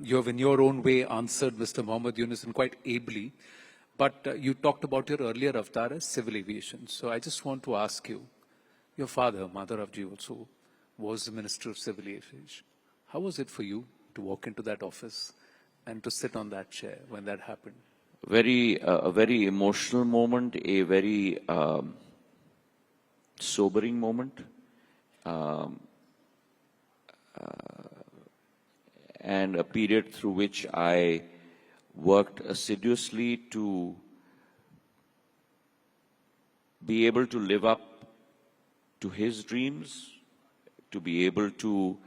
You have, in your own way, answered Mr. Mohammed Yunus and quite ably. But you talked about your earlier avatar as civil aviation. So I just want to ask you, your father, Madhavji, also was the Minister of Civil Aviation. How was it for you to walk into that office and to sit on that chair when that happened? A very emotional moment, a very sobering moment, and a period through which I worked assiduously to be able to live up to his dreams, to be able to,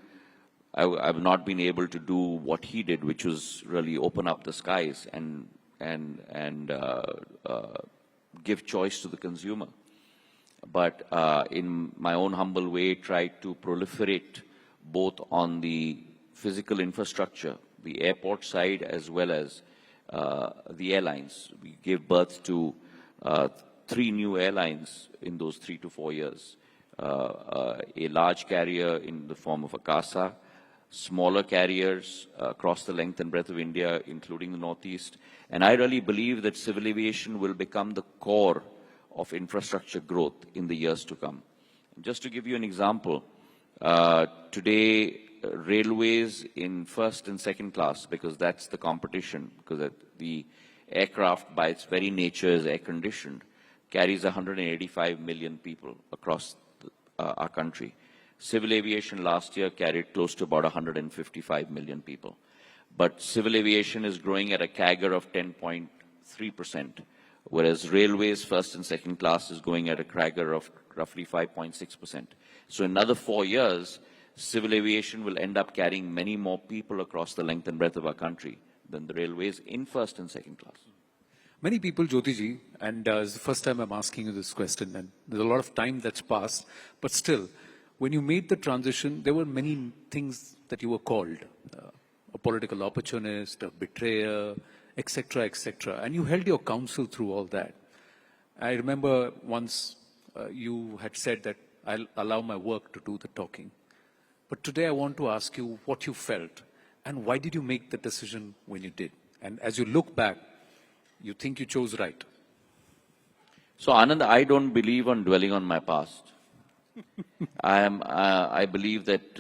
I've not been able to do what he did, which was really open up the skies and give choice to the consumer. But in my own humble way, tried to proliferate both on the physical infrastructure, the airport side, as well as the airlines. We gave birth to 3 new airlines in those 3 to 4 years. A large carrier in the form of Akasa, smaller carriers across the length and breadth of India, including the Northeast. And I really believe that civil aviation will become the core of infrastructure growth in the years to come. Just to give you an example, today railways in first and second class, because that's the competition, because the aircraft by its very nature is air-conditioned, carries 185 million people across our country. Civil aviation last year carried close to about 155 million people. But civil aviation is growing at a CAGR of 10.3%, whereas railways first and second class is going at a CAGR of roughly 5.6%. So in another 4 years, civil aviation will end up carrying many more people across the length and breadth of our country than the railways in first and second class. Many people, Jyotiji, and it's the first time I'm asking you this question, and there's a lot of time that's passed, but still, when you made the transition, there were many things that you were called, a political opportunist, a betrayer, etc., etc., and you held your counsel through all that. I remember once you had said that I'll allow my work to do the talking. But today I want to ask you what you felt and why did you make the decision when you did? And as you look back, you think you chose right? So Anand, I don't believe on dwelling on my past. I believe that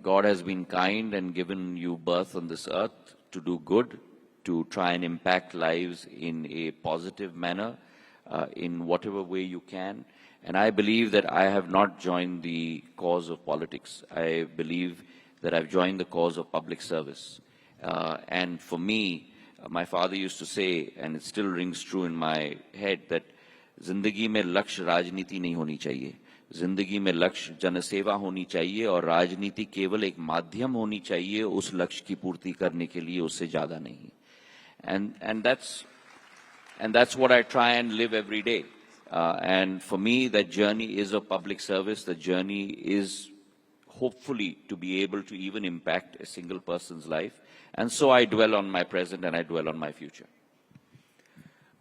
God has been kind and given you birth on this earth to do good, to try and impact lives in a positive manner, in whatever way you can. And I believe that I have not joined the cause of politics. I believe that I've joined the cause of public service. And for me, my father used to say, and it still rings true in my head, that जिंदगी में लक्ष्य राजनीति नहीं होनी चाहिए, जिंदगी में लक्ष्य जनसेवा होनी चाहिए और राजनीति केवल एक माध्यम होनी चाहिए उस लक्ष्य की पूर्ति करने के लिए, उससे ज्यादा नहीं. And that's what I try and live every day. And for me, that journey is of public service. The journey is hopefully to be able to even impact a single person's life. And so I dwell on my present and I dwell on my future.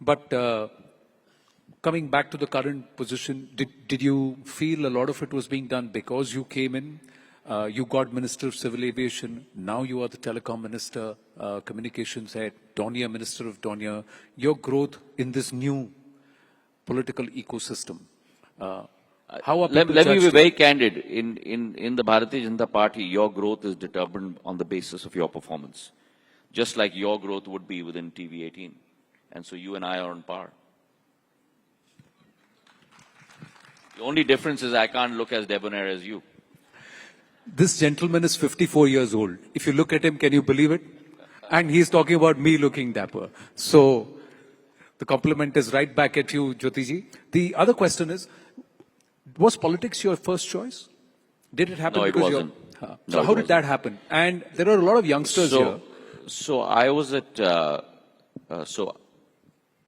But coming back to the current position, did you feel a lot of it was being done because you came in, you got Minister of Civil Aviation, now you are the Telecom Minister, Communications Head, Dornier Minister of Dornier, your growth in this new political ecosystem? How are people Let me be judged? very candid. In the Bharatiya Janata Party, your growth is determined on the basis of your performance, just like your growth would be within TV18. And so you and I are on par. The only difference is I can't look as debonair as you. This gentleman is 54 years old. If you look at him, can you believe it? And he's talking about me looking dapper. So the compliment is right back at you, Jyotiji. The other question is, was politics your first choice? Did it happen? No, it wasn't. So how did that happen? And there are a lot of youngsters here. So I was at,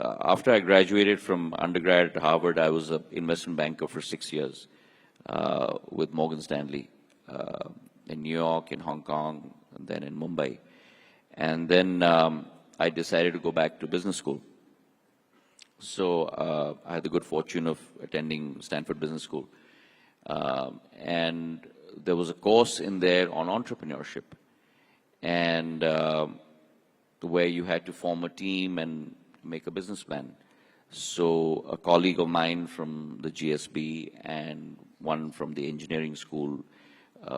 after I graduated from undergrad at Harvard, I was an investment banker for 6 years with Morgan Stanley in New York, in Hong Kong, and then in Mumbai. And then I decided to go back to business school. So I had the good fortune of attending Stanford Business School. And there was a course in there on entrepreneurship. and where you had to form a team and make a business plan. So a colleague of mine from the GSB and one from the engineering school,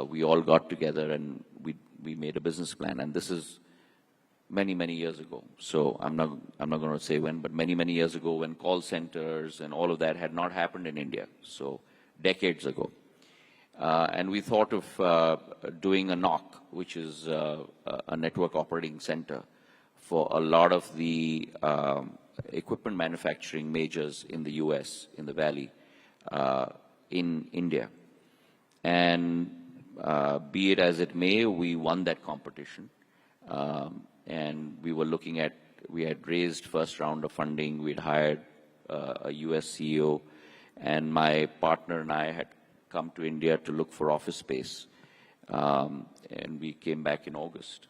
we all got together and we made a business plan. And this is many years ago. So I'm not going to say when, but many years ago, when call centers and all of that had not happened in India. So decades ago. And we thought of doing a NOC, which is a network operating center for a lot of the equipment manufacturing majors in the US, in the Valley, in India. And be it as it may, we won that competition. And we were looking at, we had raised first round of funding, we'd hired a US CEO, and my partner and I had come to India to look for office space. And we came back in August.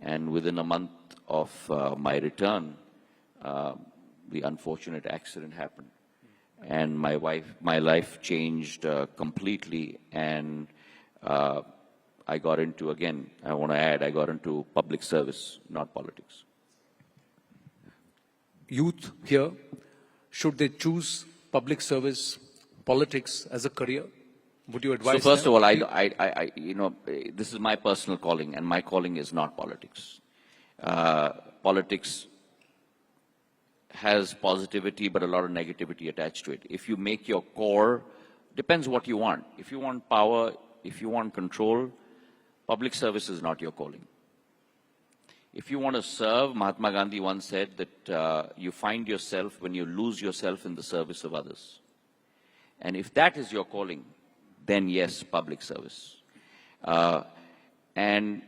And within a month of my return, the unfortunate accident happened. And my life changed completely. And I got into, again, I want to add, I got into public service, not politics. Youth here, should they choose public service, politics as a career? Would you advise? So first them? of all, you know, this is my personal calling, and my calling is not politics. Politics has positivity, but a lot of negativity attached to it. If you make your core, depends what you want. If you want power, if you want control, public service is not your calling. If you want to serve, Mahatma Gandhi once said that you find yourself when you lose yourself in the service of others. And if that is your calling, then yes, public service. And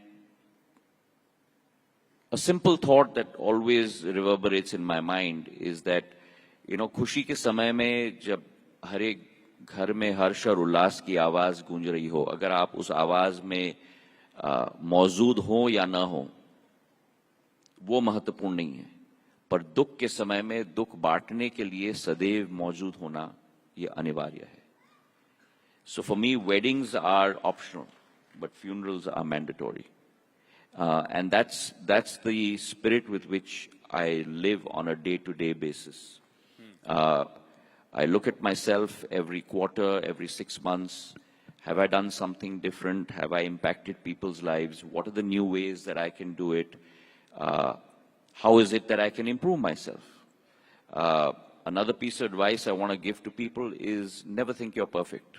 a simple thought that always reverberates in my mind is that, you know, खुशी के समय में जब हर एक घर में हर्ष और उल्लास की आवाज गूंज रही हो, अगर आप उस आवाज में मौजूद हो या ना हो, वो महत्वपूर्ण नहीं है. पर दुख के समय में दुख बांटने के लिए सदैव मौजूद होना ये अनिवार्य है. So for me, weddings are optional, but funerals are mandatory. And that's the spirit with which I live on a day-to-day basis. I look at myself every quarter, every 6 months. Have I done something different? Have I impacted people's lives? What are the new ways that I can do it? How is it that I can improve myself? Another piece of advice I want to give to people is never think you're perfect.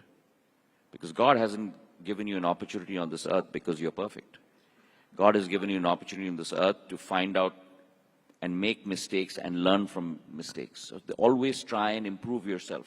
Because God hasn't given you an opportunity on this earth because you're perfect. God has given you an opportunity on this earth to find out and make mistakes and learn from mistakes. So always try and improve yourself.